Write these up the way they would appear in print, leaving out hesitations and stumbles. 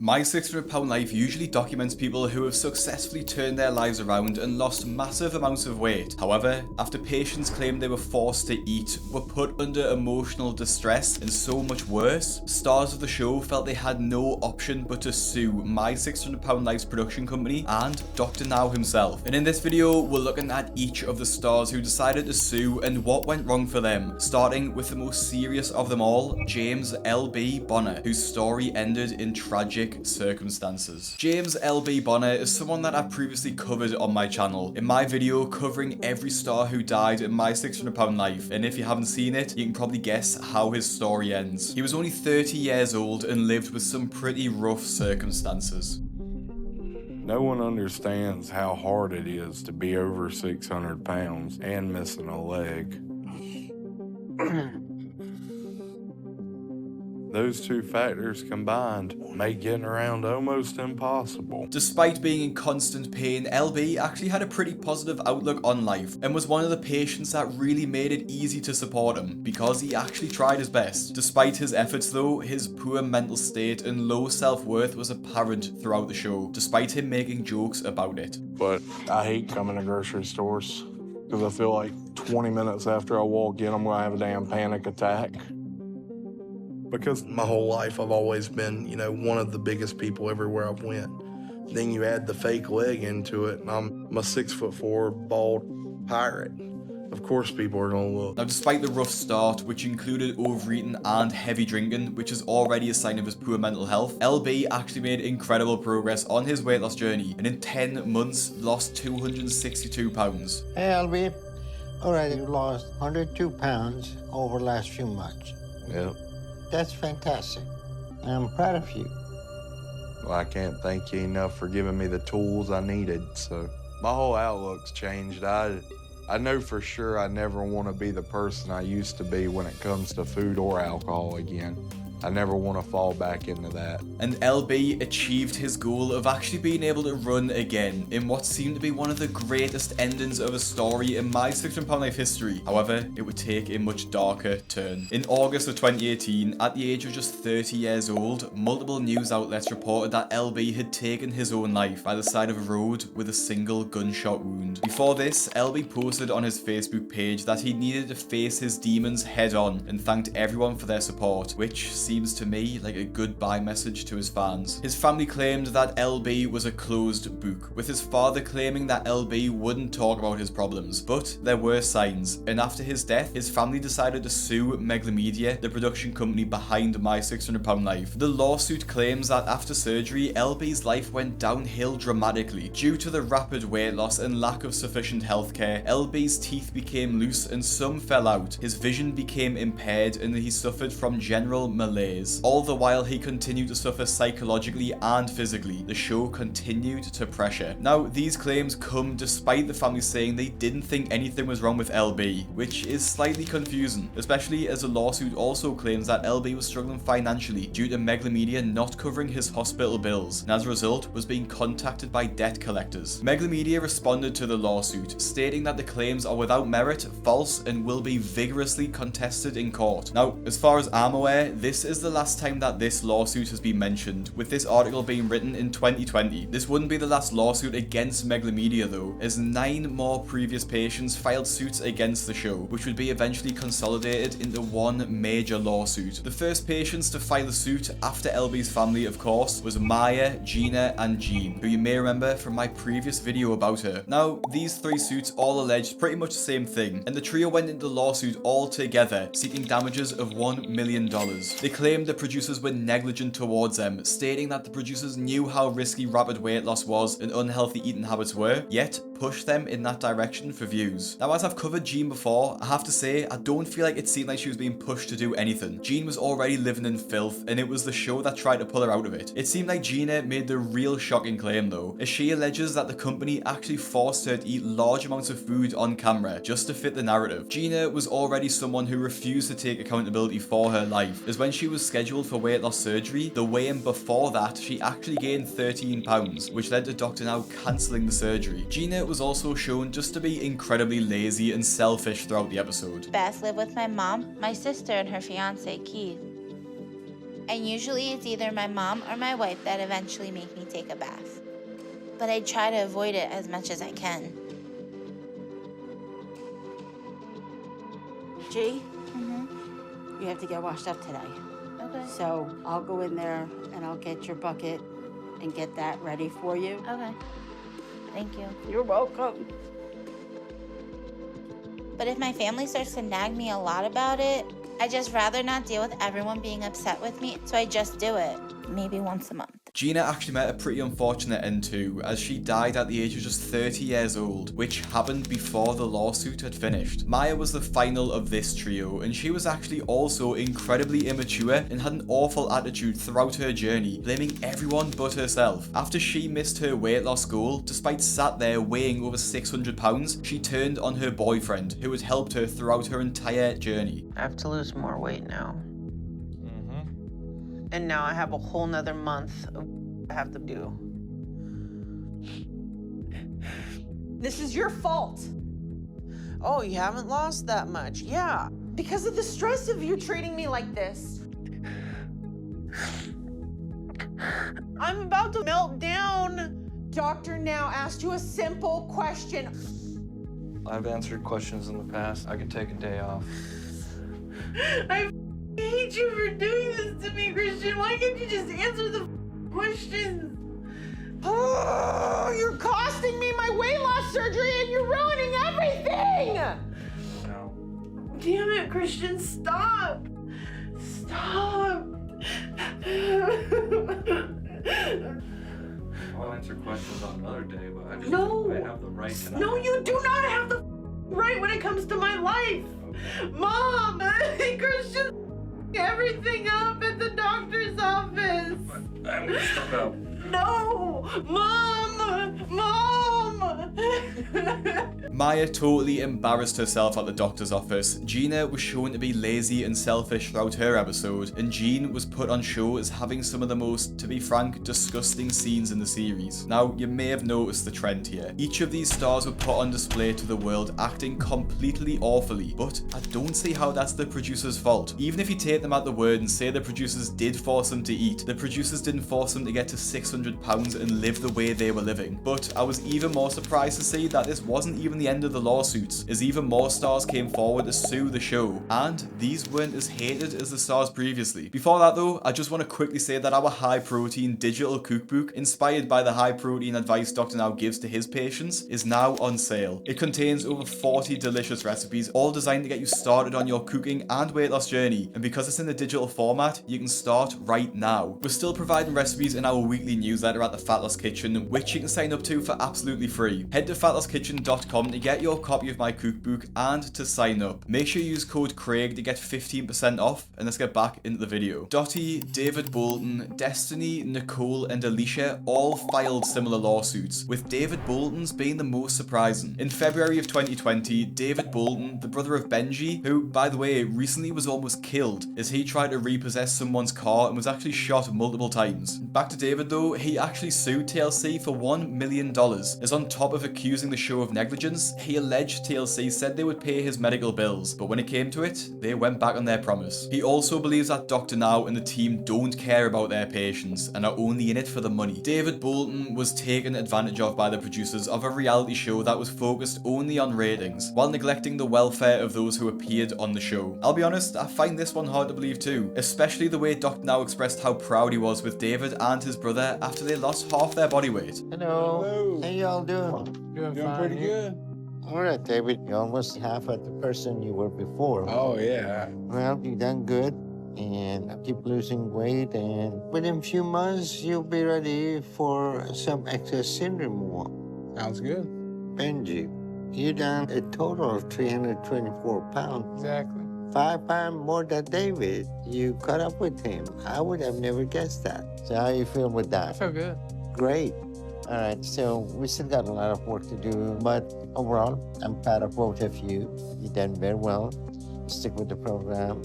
My 600 Pound Life usually documents people who have successfully turned their lives around and lost massive amounts of weight. However, after patients claimed they were forced to eat, were put under emotional distress, and so much worse, stars of the show felt they had no option but to sue My 600 Pound Life's production company and Dr. Now himself. And in this video, we're looking at each of the stars who decided to sue and what went wrong for them, starting with the most serious of them all, James L.B. Bonner, whose story ended in tragic circumstances. James L.B. Bonner is someone that I've previously covered on my channel, in my video covering every star who died in My 600 Pound Life, and if you haven't seen it, you can probably guess how his story ends. He was only 30 years old and lived with some pretty rough circumstances. No one understands how hard it is to be over 600 pounds and missing a leg. Those two factors combined make getting around almost impossible. Despite being in constant pain, LB actually had a pretty positive outlook on life and was one of the patients that really made it easy to support him because he actually tried his best. Despite his efforts though, his poor mental state and low self-worth was apparent throughout the show, despite him making jokes about it. But I hate coming to grocery stores because I feel like 20 minutes after I walk in, I'm gonna have a damn panic attack. Because my whole life I've always been, one of the biggest people everywhere I've went. Then you add the fake leg into it, and I'm a 6'4" bald pirate. Of course people are gonna look. Now, despite the rough start, which included overeating and heavy drinking, which is already a sign of his poor mental health, LB actually made incredible progress on his weight loss journey, and in 10 months lost 262 pounds. Hey LB, already you lost 102 pounds over the last few months. Yep. That's fantastic. I'm proud of you. Well, I can't thank you enough for giving me the tools I needed, so my whole outlook's changed. I know for sure I never want to be the person I used to be when it comes to food or alcohol again. I never want to fall back into that. And LB achieved his goal of actually being able to run again in what seemed to be one of the greatest endings of a story in My 600 Pound Life history. However, it would take a much darker turn. In August of 2018, at the age of just 30 years old, multiple news outlets reported that LB had taken his own life by the side of a road with a single gunshot wound. Before this, LB posted on his Facebook page that he needed to face his demons head on and thanked everyone for their support, which seems to me like a goodbye message to his fans. His family claimed that LB was a closed book, with his father claiming that LB wouldn't talk about his problems, but there were signs, and after his death, his family decided to sue Media, the production company behind My 600 Pound Life. The lawsuit claims that after surgery, LB's life went downhill dramatically. Due to the rapid weight loss and lack of sufficient healthcare, LB's teeth became loose and some fell out. His vision became impaired and he suffered from general malaise. All the while he continued to suffer psychologically and physically. The show continued to pressure. Now, these claims come despite the family saying they didn't think anything was wrong with LB, which is slightly confusing, especially as the lawsuit also claims that LB was struggling financially due to Media not covering his hospital bills, and as a result was being contacted by debt collectors. Media responded to the lawsuit, stating that the claims are without merit, false, and will be vigorously contested in court. Now, as far as I'm aware, this is the last time that this lawsuit has been mentioned, with this article being written in 2020. This wouldn't be the last lawsuit against Media though, as 9 more previous patients filed suits against the show, which would be eventually consolidated into one major lawsuit. The first patients to file a suit after LB's family, of course, was Maya, Gina, and Jean, who you may remember from my previous video about her. Now, these 3 suits all alleged pretty much the same thing, and the trio went into lawsuit all together, seeking damages of $1 million. They claimed the producers were negligent towards them, stating that the producers knew how risky rapid weight loss was and unhealthy eating habits were, yet pushed them in that direction for views. Now, as I've covered Jean before, I have to say, I don't feel like it seemed like she was being pushed to do anything. Jean was already living in filth, and it was the show that tried to pull her out of it. It seemed like Gina made the real shocking claim though, as she alleges that the company actually forced her to eat large amounts of food on camera just to fit the narrative. Gina was already someone who refused to take accountability for her life, as when she was scheduled for weight loss surgery, the weigh-in before that, she actually gained 13 pounds, which led to Dr. Now cancelling the surgery. Gina was also shown just to be incredibly lazy and selfish throughout the episode. Beth lived with my mom, my sister, and her fiance, Keith. And usually it's either my mom or my wife that eventually make me take a bath. But I try to avoid it as much as I can. G, you have to get washed up today. Okay. So I'll go in there and I'll get your bucket and get that ready for you. Okay. Thank you. You're welcome. But if my family starts to nag me a lot about it, I just rather not deal with everyone being upset with me, so I just do it, maybe once a month. Gina actually met a pretty unfortunate end too, as she died at the age of just 30 years old, which happened before the lawsuit had finished. Maya was the final of this trio, and she was actually also incredibly immature and had an awful attitude throughout her journey, blaming everyone but herself. After she missed her weight loss goal, despite sat there weighing over 600 pounds, she turned on her boyfriend, who had helped her throughout her entire journey. I have to lose more weight now. And now I have a whole nother month of I have to do. This is your fault. Oh, you haven't lost that much. Yeah. Because of the stress of you treating me like this. I'm about to melt down. Doctor now asked you a simple question. I've answered questions in the past. I could take a day off. I hate you for doing this to me, Christian. Why can't you just answer the questions? Oh, you're costing me my weight loss surgery and you're ruining everything! No. Damn it, Christian, stop. Stop. I'll answer questions on another day, but I just No. I have the right to not. No, you do not have the right when it comes to my life. Mom, Christian, everything up at the doctor's office. I'm gonna stop out. No, Mom. Maya totally embarrassed herself at the doctor's office. Gina was shown to be lazy and selfish throughout her episode, and Jean was put on show as having some of the most, to be frank, disgusting scenes in the series. Now, you may have noticed the trend here. Each of these stars were put on display to the world acting completely awfully, but I don't see how that's the producer's fault. Even if you take them at the word and say the producers did force them to eat, the producers didn't force them to get to 600 pounds and live the way they were living. But I was even more surprised to see that this wasn't even the end of the lawsuits, as even more stars came forward to sue the show, and these weren't as hated as the stars previously. Before that though, I just want to quickly say that our high protein digital cookbook, inspired by the high protein advice Dr. Now gives to his patients, is now on sale. It contains over 40 delicious recipes, all designed to get you started on your cooking and weight loss journey, and because it's in the digital format, you can start right now. We're still providing recipes in our weekly newsletter at the Fat Loss Kitchen, which you can sign up to for absolutely free. Head to fatlosskitchen.com to get your copy of my cookbook and to sign up. Make sure you use code Craig to get 15% off, and let's get back into the video. Dottie, David Bolton, Destiny, Nicole, and Alicia all filed similar lawsuits, with David Bolton's being the most surprising. In February of 2020, David Bolton, the brother of Benji, who, by the way, recently was almost killed as he tried to repossess someone's car and was actually shot multiple times. Back to David though, he actually sued TLC for $1 million, as on top of accusing the show of negligence, he alleged TLC said they would pay his medical bills, but when it came to it, they went back on their promise. He also believes that Dr. Now and the team don't care about their patients and are only in it for the money. David Bolton was taken advantage of by the producers of a reality show that was focused only on ratings, while neglecting the welfare of those who appeared on the show. I'll be honest, I find this one hard to believe too, especially the way Dr. Now expressed how proud he was with David and his brother after they lost half their body weight. Hello. How y'all doing? Doing pretty good. All right, David. You're almost half of the person you were before. Oh, yeah. Well, you done good. And keep losing weight. And within a few months, you'll be ready for some excess skin removal. Sounds good. Benji, you done a total of 324 pounds. Exactly. 5 pounds more than David. You caught up with him. I would have never guessed that. So how you feel with that? I feel good. Great. All right, so we still got a lot of work to do, but overall, I'm proud of both of you. You've done very well. Stick with the program,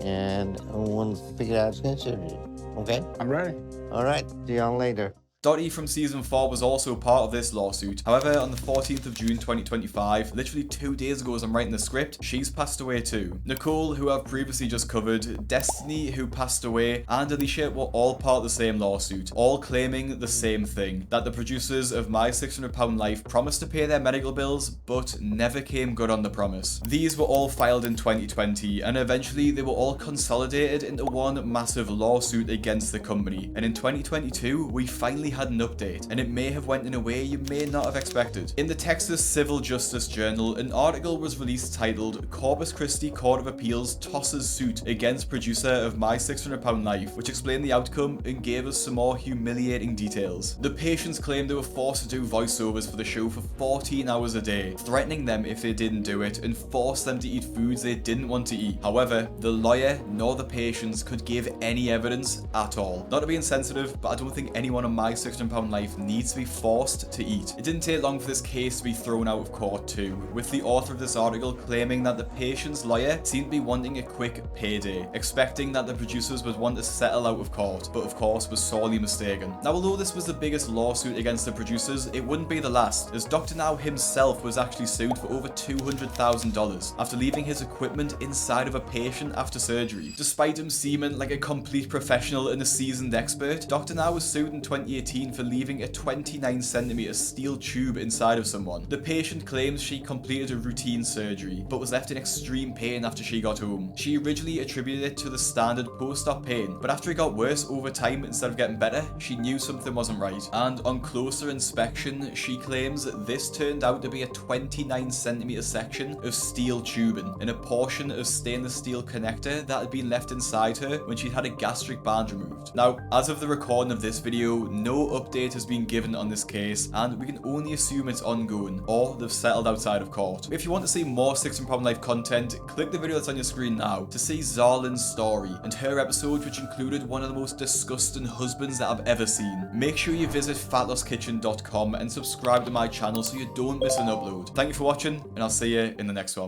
and we'll figure out surgery. Okay? I'm ready. All right, see y'all later. Dottie from season 4 was also part of this lawsuit. However, on the 14th of June 2025, literally 2 days ago as I'm writing the script, she's passed away too. Nicole, who I've previously just covered, Destiny, who passed away, and Alicia were all part of the same lawsuit, all claiming the same thing, that the producers of My £600 Life promised to pay their medical bills, but never came good on the promise. These were all filed in 2020, and eventually they were all consolidated into one massive lawsuit against the company. And in 2022, we finally had an update, and it may have went in a way you may not have expected. In the Texas Civil Justice Journal, an article was released titled Corpus Christi Court of Appeals tosses suit against producer of My £600 Life, which explained the outcome and gave us some more humiliating details. The patients claimed they were forced to do voiceovers for the show for 14 hours a day, threatening them if they didn't do it and forced them to eat foods they didn't want to eat. However, the lawyer nor the patients could give any evidence at all. Not to be insensitive, but I don't think anyone on My £600 Life needs to be forced to eat. It didn't take long for this case to be thrown out of court too, with the author of this article claiming that the patient's lawyer seemed to be wanting a quick payday, expecting that the producers would want to settle out of court, but of course was sorely mistaken. Now, although this was the biggest lawsuit against the producers, it wouldn't be the last, as Dr. Now himself was actually sued for over $200,000 after leaving his equipment inside of a patient after surgery. Despite him seeming like a complete professional and a seasoned expert, Dr. Now was sued in 2018 for leaving a 29cm steel tube inside of someone. The patient claims she completed a routine surgery, but was left in extreme pain after she got home. She originally attributed it to the standard post-op pain, but after it got worse over time instead of getting better, she knew something wasn't right. And on closer inspection, she claims this turned out to be a 29cm section of steel tubing and a portion of stainless steel connector that had been left inside her when she'd had a gastric band removed. Now, as of the recording of this video, no update has been given on this case, and we can only assume it's ongoing, or they've settled outside of court. If you want to see more £600 Life content, click the video that's on your screen now to see Zarlin's story and her episode, which included one of the most disgusting husbands that I've ever seen. Make sure you visit fatlosskitchen.com and subscribe to my channel so you don't miss an upload. Thank you for watching, and I'll see you in the next one.